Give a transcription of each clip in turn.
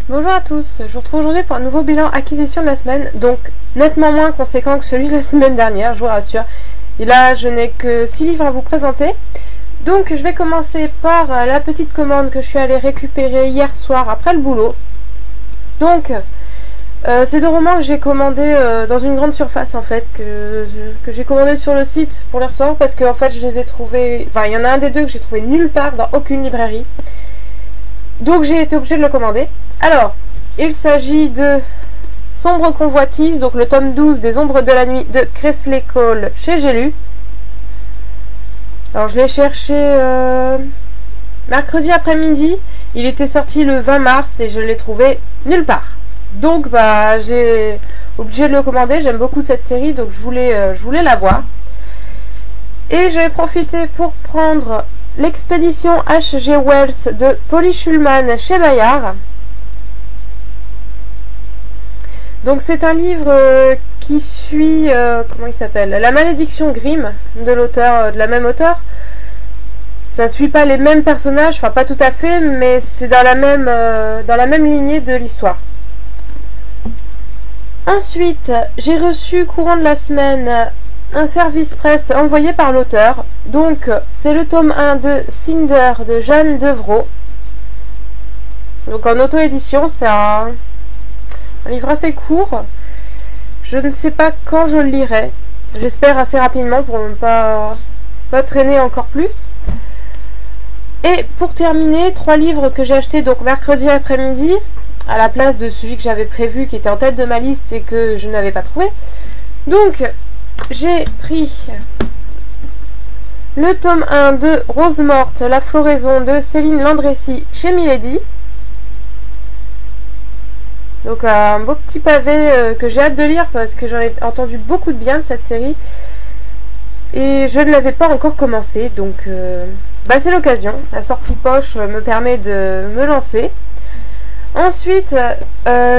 Bonjour à tous, je vous retrouve aujourd'hui pour un nouveau bilan acquisition de la semaine, donc nettement moins conséquent que celui de la semaine dernière, je vous rassure. Et là, je n'ai que 6 livres à vous présenter. Donc je vais commencer par la petite commande que je suis allée récupérer hier soir après le boulot. Donc, c'est 2 romans que j'ai commandés dans une grande surface en fait, que j'ai commandé sur le site pour les recevoir parce que en fait je les ai trouvés, enfin il y en a un des 2 que j'ai trouvé nulle part dans aucune librairie. Donc j'ai été obligée de le commander. Alors, il s'agit de Sombre Convoitise, donc le tome 12 des Ombres de la Nuit de Kresley Cole chez J'ai lu. Alors je l'ai cherché mercredi après-midi, il était sorti le 20 mars et je l'ai trouvé nulle part. Donc bah j'ai obligé de le commander, j'aime beaucoup cette série donc je voulais la voir. Et je vais profiter pour prendre L'expédition H.G. Wells de Polly Shulman chez Bayard. Donc c'est un livre qui suit, comment il s'appelle, La Malédiction Grimm de l'auteur, de la même auteure. Ça suit pas les mêmes personnages, enfin pas tout à fait, mais c'est dans la même lignée de l'histoire. Ensuite, j'ai reçu courant de la semaine un service presse envoyé par l'auteur. Donc c'est le tome 1 de Cinder de Jeanne Devreau. Donc en auto-édition, c'est un livre assez court. Je ne sais pas quand je le lirai. J'espère assez rapidement pour ne pas traîner encore plus. Et pour terminer, 3 livres que j'ai achetés donc mercredi après-midi, à la place de celui que j'avais prévu qui était en tête de ma liste et que je n'avais pas trouvé. Donc j'ai pris le tome 1 de Rose Morte, La Floraison de Céline Landrecy chez Milady. Donc un beau petit pavé que j'ai hâte de lire parce que j'en ai entendu beaucoup de bien de cette série. Et je ne l'avais pas encore commencé, donc c'est l'occasion. La sortie poche me permet de me lancer. Ensuite,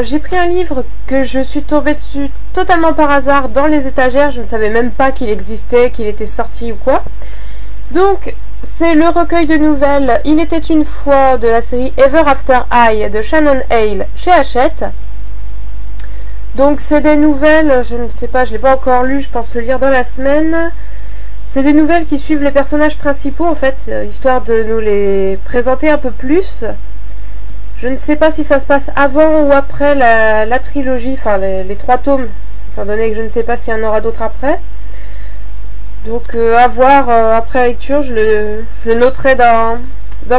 j'ai pris un livre que je suis tombée dessus totalement par hasard dans les étagères. Je ne savais même pas qu'il existait, qu'il était sorti ou quoi. Donc, c'est le recueil de nouvelles Il était une fois de la série Ever After High de Shannon Hale chez Hachette. Donc, c'est des nouvelles, je ne sais pas, je ne l'ai pas encore lu, je pense le lire dans la semaine. C'est des nouvelles qui suivent les personnages principaux en fait, histoire de nous les présenter un peu plus. Je ne sais pas si ça se passe avant ou après la trilogie, enfin les 3 tomes, étant donné que je ne sais pas s'il y en aura d'autres après. Donc à voir après la lecture, je le noterai dans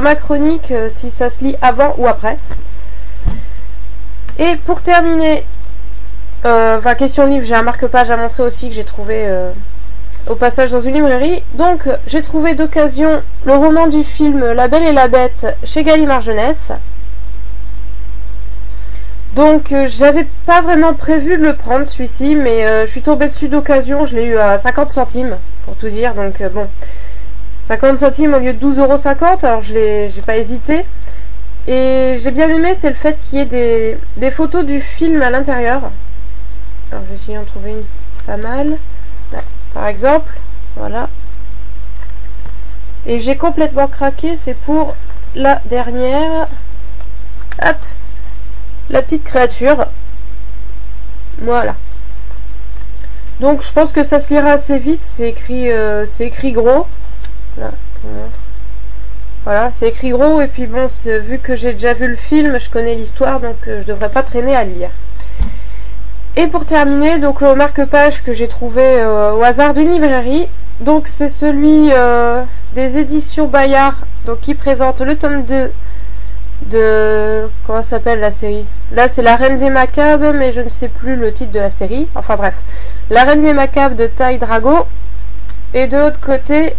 ma chronique si ça se lit avant ou après. Et pour terminer, question livre, j'ai un marque-page à montrer aussi que j'ai trouvé au passage dans une librairie. Donc j'ai trouvé d'occasion le roman du film La Belle et la Bête chez Gallimard Jeunesse. Donc j'avais pas vraiment prévu de le prendre celui-ci, mais je suis tombée dessus d'occasion, je l'ai eu à 50 centimes pour tout dire, donc bon, 50 centimes au lieu de 12,50 €, alors j'ai pas hésité. Et j'ai bien aimé, c'est le fait qu'il y ait des photos du film à l'intérieur. Alors je vais essayer d'en trouver une pas mal. Là, par exemple, voilà. Et j'ai complètement craqué, c'est pour la dernière. Hop! La petite créature. Voilà. Donc je pense que ça se lira assez vite. C'est écrit gros. Là, je vous montre. Voilà, c'est écrit gros. Et puis bon, vu que j'ai déjà vu le film, je connais l'histoire, donc je devrais pas traîner à le lire. Et pour terminer, donc le marque-page que j'ai trouvé au hasard d'une librairie. Donc c'est celui des éditions Bayard, donc qui présente le tome 2 de... Comment s'appelle la série? Là c'est La Reine des Macabres, mais je ne sais plus le titre de la série. Enfin bref, La Reine des Macabres de Ty Drago. Et de l'autre côté,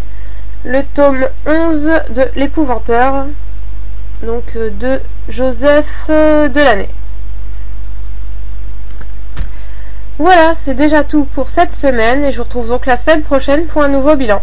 le tome 11 de L'Épouvanteur, donc de Joseph Delaney. Voilà, c'est déjà tout pour cette semaine et je vous retrouve donc la semaine prochaine pour un nouveau bilan.